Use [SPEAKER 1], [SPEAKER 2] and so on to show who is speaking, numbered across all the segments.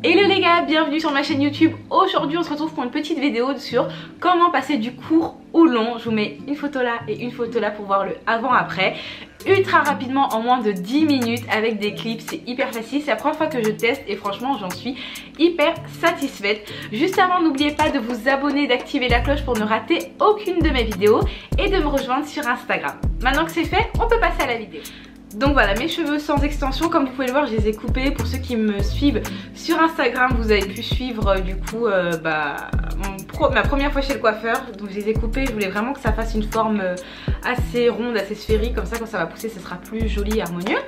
[SPEAKER 1] Hello les gars, bienvenue sur ma chaîne YouTube. Aujourd'hui on se retrouve pour une petite vidéo sur comment passer du court au long. Je vous mets une photo là et une photo là pour voir le avant-après. Ultra rapidement, en moins de 10 minutes avec des clips, c'est hyper facile. C'est la première fois que je teste et franchement j'en suis hyper satisfaite. Juste avant, n'oubliez pas de vous abonner, d'activer la cloche pour ne rater aucune de mes vidéos et de me rejoindre sur Instagram. Maintenant que c'est fait, on peut passer à la vidéo. Donc voilà, mes cheveux sans extension, comme vous pouvez le voir, je les ai coupés. Pour ceux qui me suivent sur Instagram, vous avez pu suivre du coup ma première fois chez le coiffeur. Donc je les ai coupés, je voulais vraiment que ça fasse une forme assez ronde, assez sphérique. Comme ça, quand ça va pousser, ça sera plus joli et harmonieux.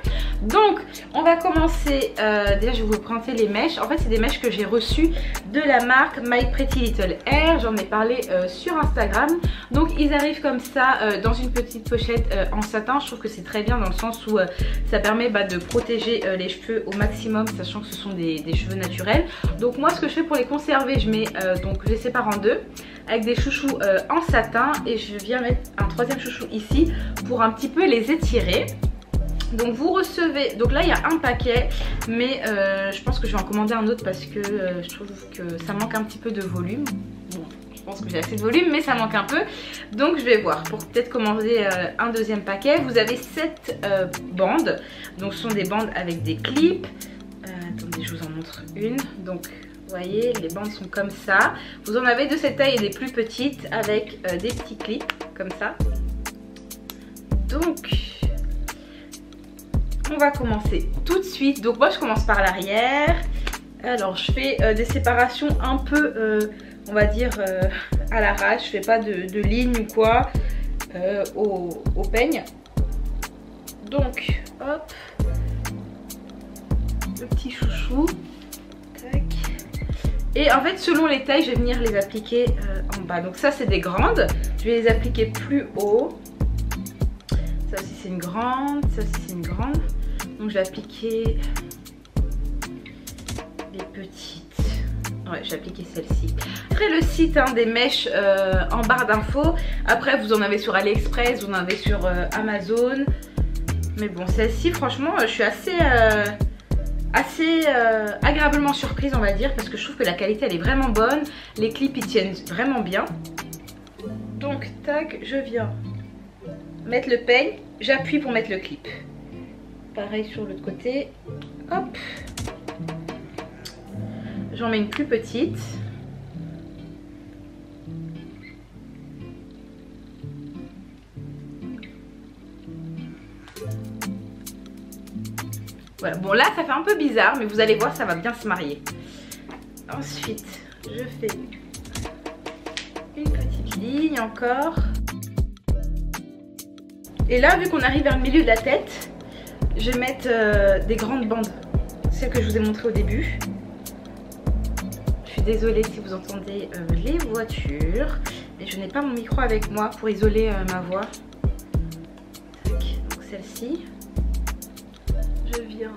[SPEAKER 1] Donc on va commencer, déjà je vais vous présenter les mèches. En fait c'est des mèches que j'ai reçues de la marque My Pretty Little Hair. J'en ai parlé sur Instagram. Donc ils arrivent comme ça dans une petite pochette en satin. Je trouve que c'est très bien dans le sens où ça permet de protéger les cheveux au maximum, sachant que ce sont des cheveux naturels. Donc moi ce que je fais pour les conserver, je mets je les sépare en deux avec des chouchous en satin et je viens mettre un troisième chouchou ici pour un petit peu les étirer. Donc vous recevez, donc là il y a un paquet, mais je pense que je vais en commander un autre parce que je trouve que ça manque un petit peu de volume. Bon, je pense que j'ai assez de volume, mais ça manque un peu. Donc je vais voir pour peut-être commander un deuxième paquet. Vous avez 7 bandes, donc ce sont des bandes avec des clips. Attendez, je vous en montre une. Donc vous voyez, les bandes sont comme ça. Vous en avez de cette taille et des plus petites avec des petits clips comme ça. Donc on va commencer tout de suite. Donc moi je commence par l'arrière. Alors je fais des séparations un peu on va dire à l'arrache. Je fais pas de ligne ou quoi au peigne. Donc hop, le petit chouchou. Tac. Et en fait selon les tailles je vais venir les appliquer en bas. Donc ça c'est des grandes, je vais les appliquer plus haut. Ça aussi c'est une grande, ça aussi c'est une grande. Donc je vais appliquer les petites. Ouais, j'ai appliqué celle-ci. Après le site des mèches en barre d'infos. Après vous en avez sur AliExpress, vous en avez sur Amazon. Mais bon, celle-ci franchement je suis assez agréablement surprise on va dire. Parce que je trouve que la qualité elle est vraiment bonne. Les clips ils tiennent vraiment bien. Donc tac, je viens mettre le peigne. J'appuie pour mettre le clip. Pareil sur l'autre côté. Hop. J'en mets une plus petite. Voilà. Bon là ça fait un peu bizarre mais vous allez voir ça va bien se marier. Ensuite je fais une petite ligne encore. Et là vu qu'on arrive vers le milieu de la tête, je vais mettre des grandes bandes. Celles que je vous ai montré au début. Je suis désolée si vous entendez les voitures. Et je n'ai pas mon micro avec moi pour isoler ma voix. Tac. Donc celle-ci. Je viens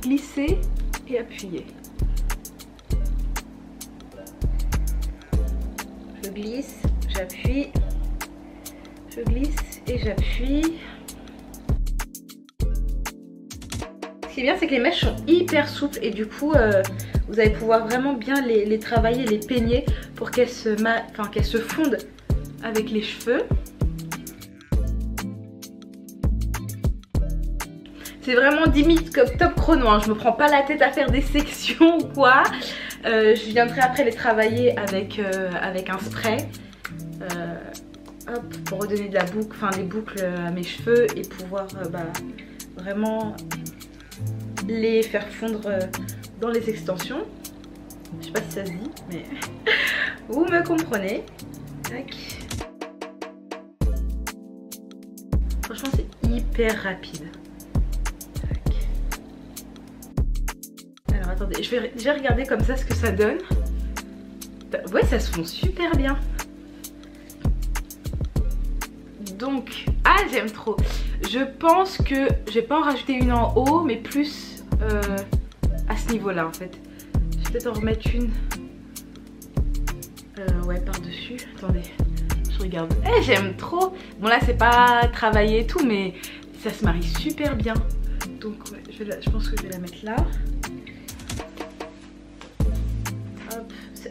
[SPEAKER 1] glisser et appuyer. Je glisse, j'appuie. Je glisse et j'appuie. Ce qui est bien c'est que les mèches sont hyper souples et du coup vous allez pouvoir vraiment bien les travailler, les peigner pour qu'elles se fondent avec les cheveux. C'est vraiment 10 minutes comme top chrono, hein. Je me prends pas la tête à faire des sections ou quoi. Je viendrai après les travailler avec un spray. Hop, pour redonner de la boucle, des boucles à mes cheveux et pouvoir vraiment les faire fondre dans les extensions. Je sais pas si ça se dit, mais vous me comprenez. Tac. Franchement c'est hyper rapide. Tac. Alors attendez, je vais déjà regarder comme ça ce que ça donne. Ouais, ça se fond super bien. Donc, j'aime trop. Je pense que je vais pas en rajouter une en haut, mais plus à ce niveau-là en fait. Je vais peut-être en remettre une ouais, par-dessus. Attendez, je regarde. J'aime trop. Bon là c'est pas travaillé et tout, mais ça se marie super bien. Donc ouais, je pense que je vais la mettre là.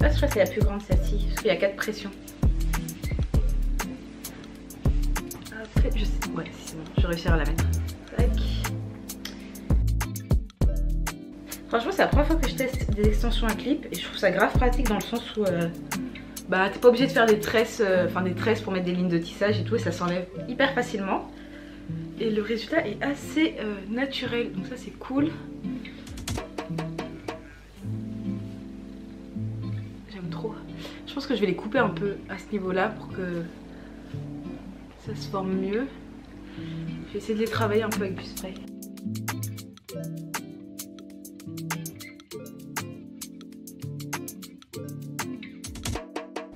[SPEAKER 1] Ah, je crois que c'est la plus grande celle-ci, parce qu'il y a 4 pressions. Après, je sais. Ouais, c'est bon, je vais réussir à la mettre. Tac. Franchement, c'est la première fois que je teste des extensions à clip et je trouve ça grave pratique dans le sens où bah t'es pas obligé de faire des tresses, des tresses pour mettre des lignes de tissage et tout, et ça s'enlève hyper facilement. Et le résultat est assez naturel, donc ça c'est cool. J'aime trop. Je pense que je vais les couper un peu à ce niveau-là pour que ça se forme mieux. Je vais essayer de les travailler un peu avec du spray.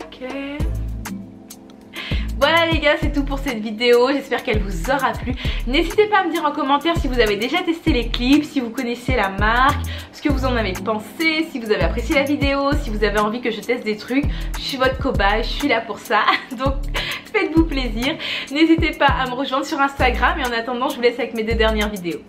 [SPEAKER 1] Ok. Voilà les gars, c'est tout pour cette vidéo, j'espère qu'elle vous aura plu. N'hésitez pas à me dire en commentaire si vous avez déjà testé les clips, si vous connaissez la marque, ce que vous en avez pensé, si vous avez apprécié la vidéo, si vous avez envie que je teste des trucs. Je suis votre cobaye, je suis là pour ça, donc faites-vous plaisir. N'hésitez pas à me rejoindre sur Instagram et en attendant je vous laisse avec mes 2 dernières vidéos.